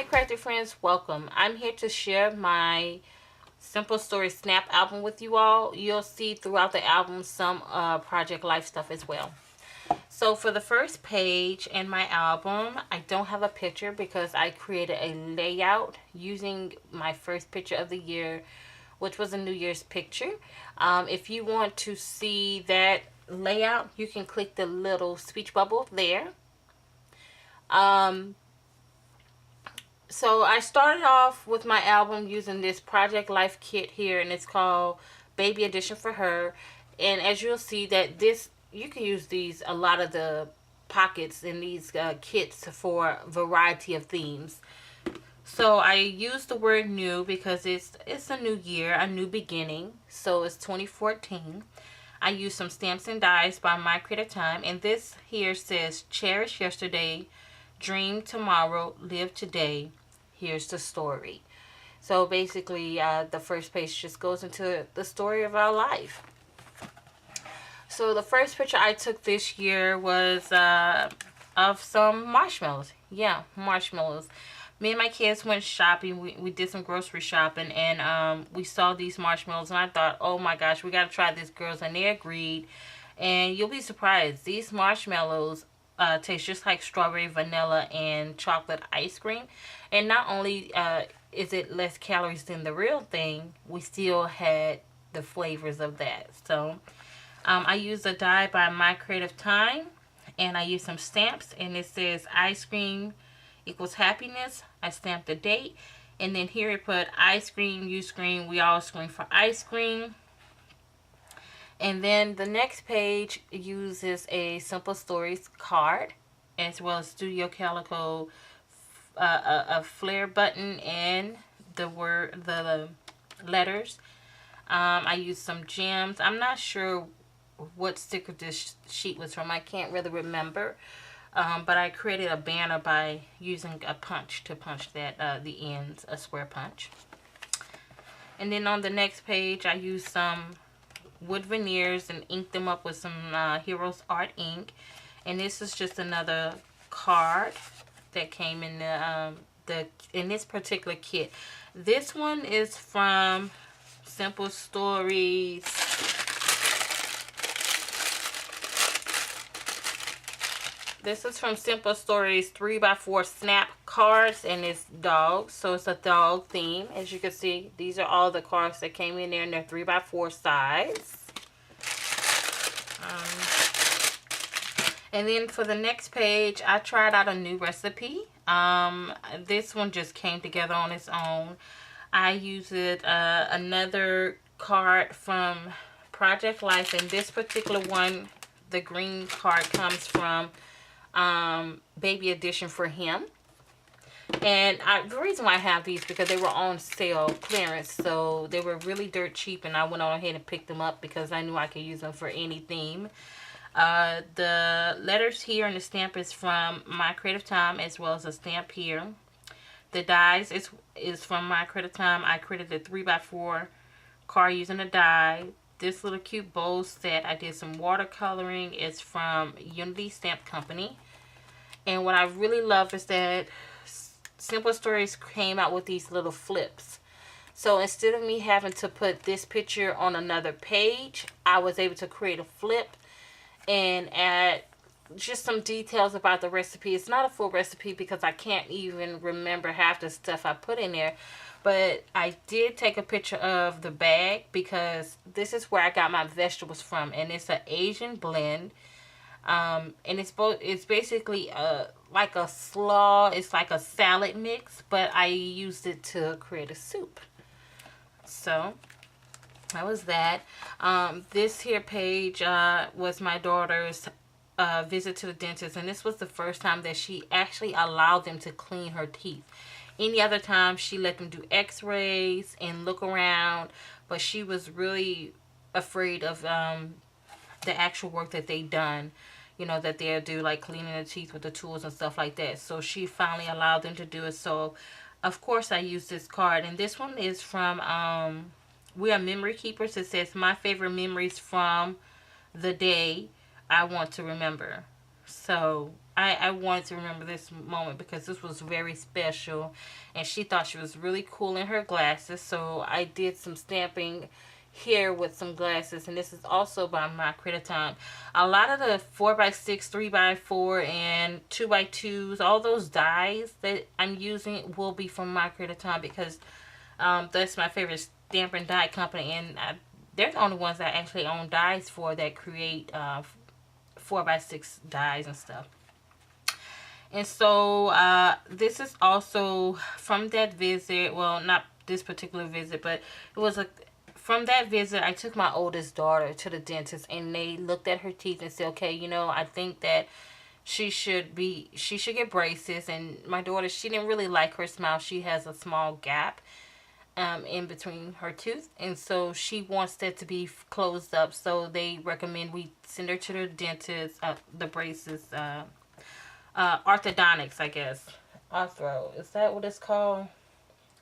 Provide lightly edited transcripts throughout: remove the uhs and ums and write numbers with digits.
crafty friends, welcome. I'm here to share my Simple Story Snap album with you all. You'll see throughout the album some Project Life stuff as well. So for the first page in my album, I don't have a picture because I created a layout using my first picture of the year, which was a New Year's picture. If you want to see that layout, you can click the little speech bubble there. So I started off with my album using this Project Life kit here, and it's called Baby Edition for Her. And as you'll see that this, you can use these, a lot of the pockets in these kits for a variety of themes. So I use the word new because it's a new year, a new beginning. So it's 2014. I use some stamps and dies by My Creative Time, and this here says cherish yesterday, dream tomorrow, live today. Here's the story. So basically, the first page just goes into the story of our life. So the first picture I took this year was of some marshmallows. Yeah, marshmallows. Me and my kids went shopping. We did some grocery shopping, and we saw these marshmallows, and I thought, oh my gosh, we got to try this, girls, and they agreed. And you'll be surprised. These marshmallows tastes just like strawberry, vanilla, and chocolate ice cream. And not only is it less calories than the real thing, we still had the flavors of that. So I used a die by My Creative Time, and I used some stamps, and it says ice cream equals happiness. I stamped the date, and then here it put ice cream, you scream, we all scream for ice cream. And then the next page uses a Simple Stories card, as well as Studio Calico, a flare button, and the letters. I used some gems. I'm not sure what sticker this sheet was from. I can't really remember. But I created a banner by using a punch to punch that the ends, a square punch. And then on the next page, I used some wood veneers and inked them up with some Heroes Art ink. And this is just another card that came in in this particular kit. This one is from Simple Stories. This is from Simple Stories 3x4 snap cards, and it's dogs, so it's a dog theme. As you can see, these are all the cards that came in there, and they're 3x4 size. And then for the next page, I tried out a new recipe. This one just came together on its own. I used another card from Project Life, and this particular one, the green card, comes from Baby Edition for Him. And the reason why I have these because they were on sale, clearance, so they were really dirt cheap, and I went on ahead and picked them up because I knew I could use them for any theme. The letters here and the stamp is from My Creative Time, as well as a stamp here. The dies is from My Creative Time. I created a 3x4 card using a die. This little cute bowl set, I did some watercoloring. It's from Unity Stamp Company. And what I really love is that Simple Stories came out with these little flips. So instead of me having to put this picture on another page, I was able to create a flip and add just some details about the recipe. It's not a full recipe because I can't even remember half the stuff I put in there. But I did take a picture of the bag because this is where I got my vegetables from. And it's an Asian blend. And it's basically like a slaw. It's like a salad mix. But I used it to create a soup. So that was that. This here page was my daughter's visit to the dentist. And this was the first time that she actually allowed them to clean her teeth. Any other time, she let them do x-rays and look around. But she was really afraid of the actual work that they done. You know, that they'll do, like cleaning the teeth with the tools and stuff like that. So she finally allowed them to do it. So, of course, I used this card. And this one is from We Are Memory Keepers. It says, my favorite memories from the day I want to remember. So I wanted to remember this moment because this was very special, and she thought she was really cool in her glasses. So I did some stamping here with some glasses, and this is also by my Criticon. A lot of the 4x6, 3x4, and 2x2s, all those dies that I'm using will be from my Criticon because that's my favorite stamp and die company, and they're the only ones that actually own dies for that create 4x6 dies and stuff. And so this is also from that visit. Well, not this particular visit, but it was from that visit. I took my oldest daughter to the dentist, and they looked at her teeth and said, "Okay, you know, I think that she should get braces." And my daughter, she didn't really like her smile. She has a small gap in between her tooth, and so she wants that to be closed up. So they recommend we send her to the dentist. The braces. Orthodontics, I guess. Arthro. Is that what it's called?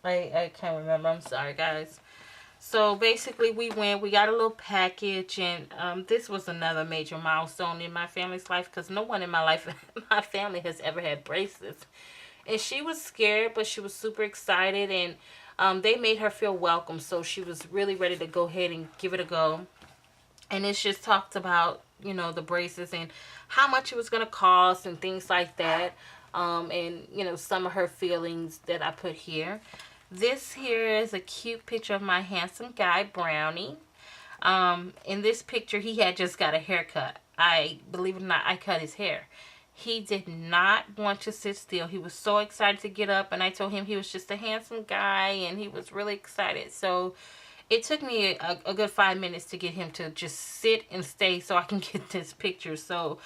I can't remember. I'm sorry, guys. So basically, we got a little package, and this was another major milestone in my family's life because no one in my family has ever had braces. And she was scared, but she was super excited, and they made her feel welcome. So she was really ready to go ahead and give it a go. And it's just talked about, you know, the braces and how much it was going to cost and things like that. And, you know, some of her feelings that I put here. This here is a cute picture of my handsome guy, Brownie. In this picture, he had just got a haircut. Believe it or not, I cut his hair. He did not want to sit still. He was so excited to get up, and I told him he was just a handsome guy, and he was really excited. So it took me a good 5 minutes to get him to just sit and stay so I can get this picture. So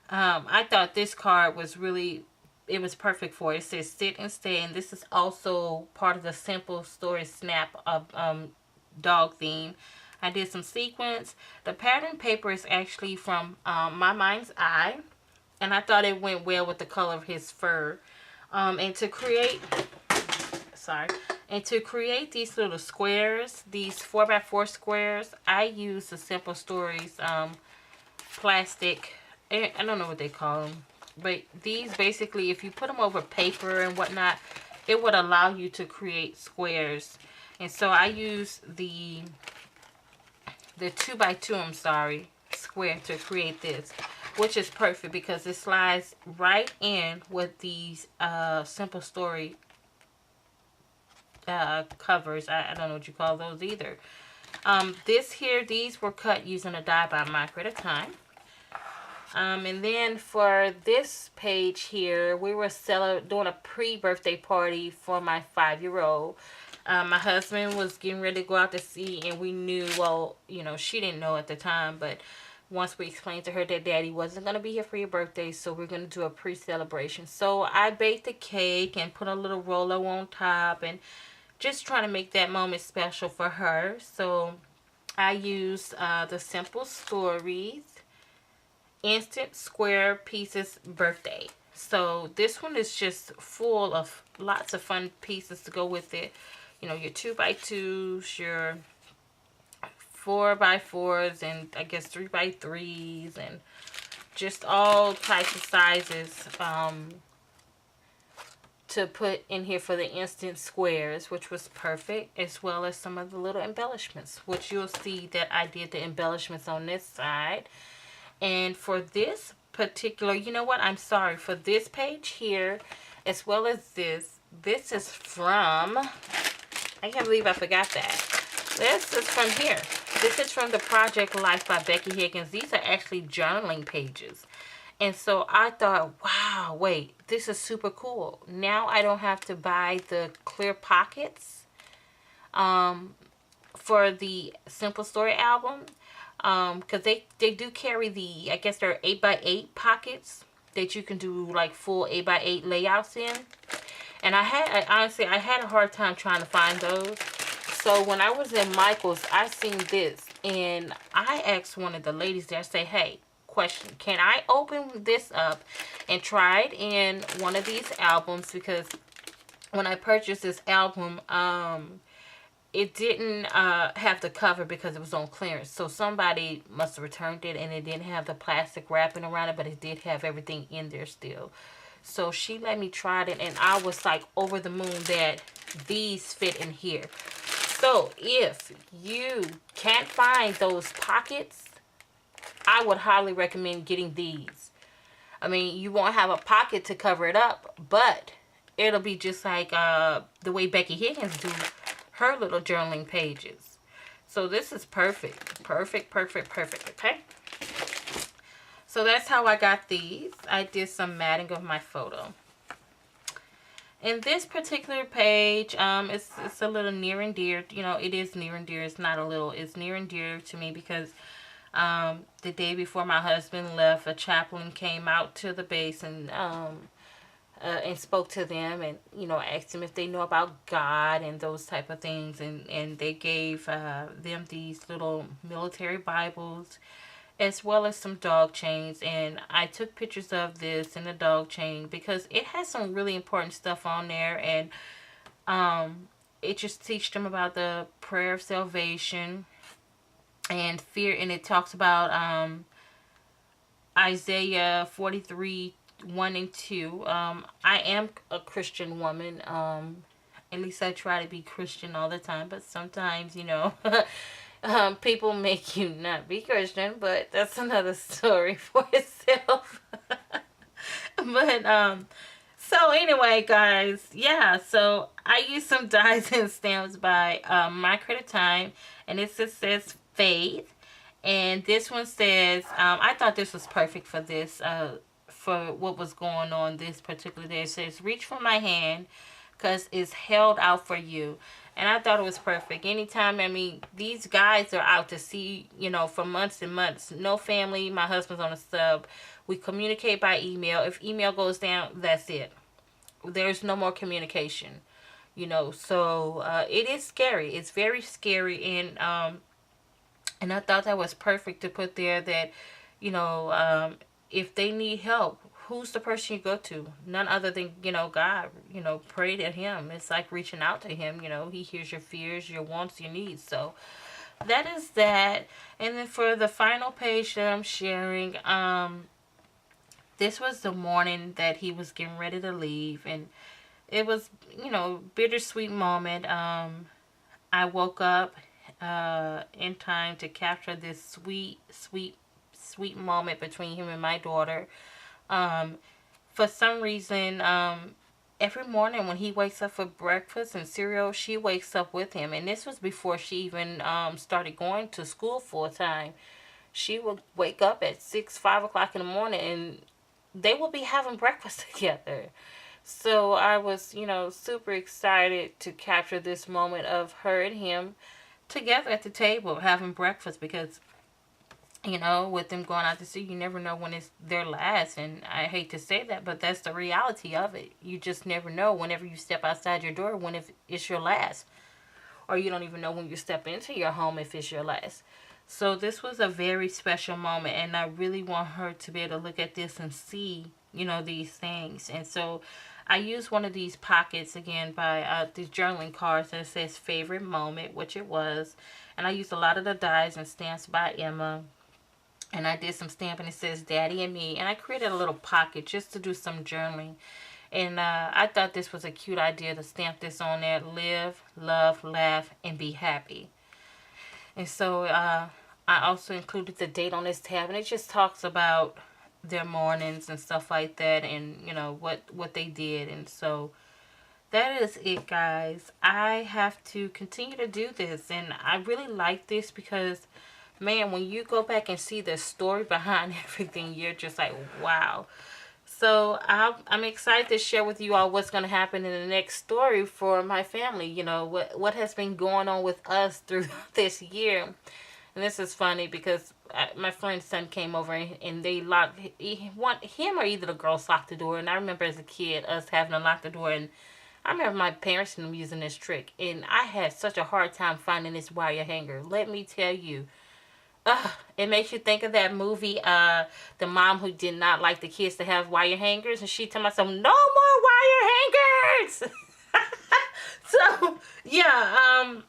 I thought this card was really, it was perfect for it. It says sit and stay, and this is also part of the Simple Story Snap of dog theme. I did some sequins. The pattern paper is actually from My Mind's Eye, and I thought it went well with the color of his fur. And to create these little squares, these 4x4 squares, I use the Simple Stories plastic, I don't know what they call them, but these basically, if you put them over paper and whatnot, it would allow you to create squares. And so I use the 2x2, square to create this, which is perfect because it slides right in with these Simple Story covers. I don't know what you call those either. These were cut using a die by Micro at a time. And then for this page here, we were doing a pre-birthday party for my 5-year-old. My husband was getting ready to go out to sea, and we knew, well, you know, she didn't know at the time, but once we explained to her that Daddy wasn't going to be here for your birthday, so we're going to do a pre-celebration. So I baked the cake and put a little Rolo on top, and just trying to make that moment special for her. So I used the Simple Stories Instant Square Pieces Birthday. So this one is just full of lots of fun pieces to go with it. You know, your 2x2s, your 4x4s, and I guess 3x3s, and just all types of sizes to put in here for the instant squares, which was perfect, as well as some of the little embellishments, which you'll see that I did the embellishments on this side. And for this particular, you know what, I'm sorry, for this page here, as well as this is from, I can't believe I forgot that. This is from here. This is from the Project Life by Becky Higgins. These are actually journaling pages. And so I thought, wow, wait, this is super cool. Now I don't have to buy the clear pockets for the Simple Story album. Because they do carry the, I guess they're 8x8 pockets that you can do like full 8x8 layouts in. And honestly, I had a hard time trying to find those. So when I was in Michael's, I seen this, and I asked one of the ladies there, say, hey, question, can I open this up and try it in one of these albums? Because when I purchased this album, it didn't have the cover because it was on clearance. So somebody must have returned it, and it didn't have the plastic wrapping around it, but it did have everything in there still. So she let me try it, and I was like over the moon that these fit in here. So if you can't find those pockets, I would highly recommend getting these. I mean, you won't have a pocket to cover it up, but it'll be just like the way Becky Higgins do her little journaling pages. So this is perfect. Perfect, perfect, perfect, okay? So that's how I got these. I did some matting of my photo. In this particular page, it's a little near and dear. You know, it is near and dear. It's not a little. It's near and dear to me because the day before my husband left, a chaplain came out to the base and spoke to them and, you know, asked them if they know about God and those type of things. And they gave them these little military Bibles as well as some dog chains. And I took pictures of this and the dog chain because it has some really important stuff on there. And it just teaches them about the prayer of salvation and fear. And it talks about Isaiah 43 1 and 2. I am a Christian woman. At least I try to be Christian all the time, but sometimes, you know, people make you not be Christian, but that's another story for itself. But so anyway, guys, yeah, so I used some dies and stamps by My Credit Time, and it just says Faith. And this one says, I thought this was perfect for this, for what was going on this particular day. It says, reach for my hand, because it's held out for you. And I thought it was perfect. Anytime, I mean, these guys are out to sea, you know, for months and months. No family. My husband's on a sub. We communicate by email. If email goes down, that's it. There's no more communication, you know. So it is scary. It's very scary. And I thought that was perfect to put there that, you know, if they need help, who's the person you go to? None other than, you know, God. You know, pray to him. It's like reaching out to him. You know, he hears your fears, your wants, your needs. So that is that. And then for the final page that I'm sharing, this was the morning that he was getting ready to leave. And it was, you know, bittersweet moment. I woke up in time to capture this sweet, sweet, sweet moment between him and my daughter. For some reason, every morning when he wakes up for breakfast and cereal, she wakes up with him. And this was before she even started going to school full time. She would wake up at 6, 5 o'clock in the morning, and they will be having breakfast together. So I was, you know, super excited to capture this moment of her and him together at the table having breakfast, because, you know, with them going out to sea, you never know when it's their last. And I hate to say that, but that's the reality of it. You just never know whenever you step outside your door when if it's your last. Or you don't even know when you step into your home if it's your last. So this was a very special moment, and I really want her to be able to look at this and see, you know, these things. And so I used one of these pockets again by these journaling cards, and it says favorite moment, which it was. And I used a lot of the dies and stamps by Emma. And I did some stamping. It says Daddy and Me. And I created a little pocket just to do some journaling. And I thought this was a cute idea to stamp this on there. Live, love, laugh, and be happy. And so I also included the date on this tab. And it just talks about their mornings and stuff like that. And, you know, what they did. And so that is it, guys. I have to continue to do this. And I really like this because, man, when you go back and see the story behind everything, you're just like, wow. So I'm excited to share with you all what's going to happen in the next story for my family. You know, what has been going on with us through this year. And this is funny because my friend's son came over and they locked, him or either the girls locked the door. And I remember as a kid us having to lock the door. And I remember my parents and them using this trick. And I had such a hard time finding this wire hanger. Let me tell you. It makes you think of that movie, the mom who did not like the kids to have wire hangers, and she told myself, no more wire hangers. So yeah,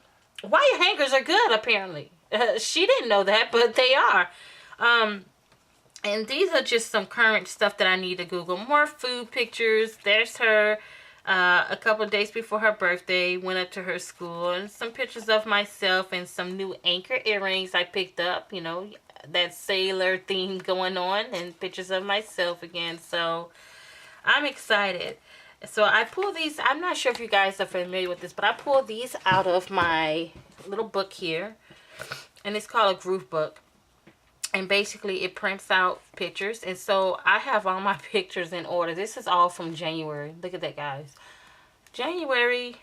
wire hangers are good, apparently. She didn't know that, but they are. And these are just some current stuff that I need to Google. More food pictures. There's her a couple of days before her birthday. Went up to her school. And some pictures of myself and some new anchor earrings I picked up. You know, that sailor theme going on. And pictures of myself again. So I'm excited. So I pull these. I'm not sure if you guys are familiar with this, but I pull these out of my little book here. And it's called a groove book. And basically it prints out pictures. And so I have all my pictures in order. This is all from January. Look at that, guys. January.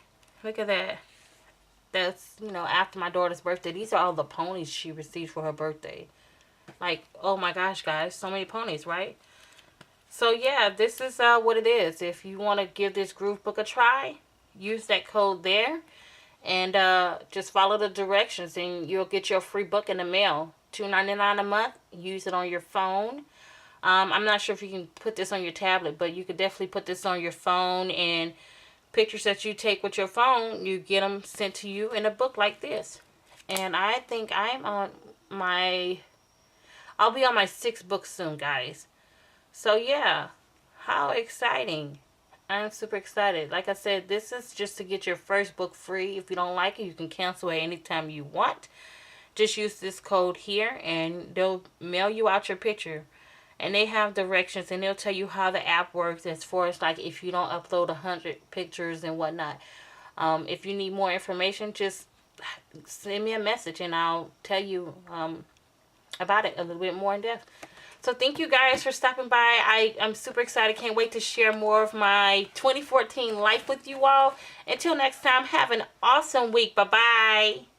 Look at that. That's, you know, after my daughter's birthday. These are all the ponies she received for her birthday. Like, oh my gosh, guys. So many ponies, right? So yeah, this is what it is. If you want to give this groove book a try, use that code there. And just follow the directions and you'll get your free book in the mail. $2.99 a month. Use it on your phone. I'm not sure if you can put this on your tablet, but you could definitely put this on your phone, and pictures that you take with your phone, you get them sent to you in a book like this. And I think I'll be on my 6th book soon, guys. So yeah, how exciting. I'm super excited. Like I said, this is just to get your first book free. If you don't like it, you can cancel it anytime you want. Just use this code here and they'll mail you out your picture. And they have directions and they'll tell you how the app works as far as like if you don't upload 100 pictures and whatnot. If you need more information, just send me a message and I'll tell you about it a little bit more in depth. So thank you guys for stopping by. I'm super excited. Can't wait to share more of my 2014 life with you all. Until next time, have an awesome week. Bye-bye.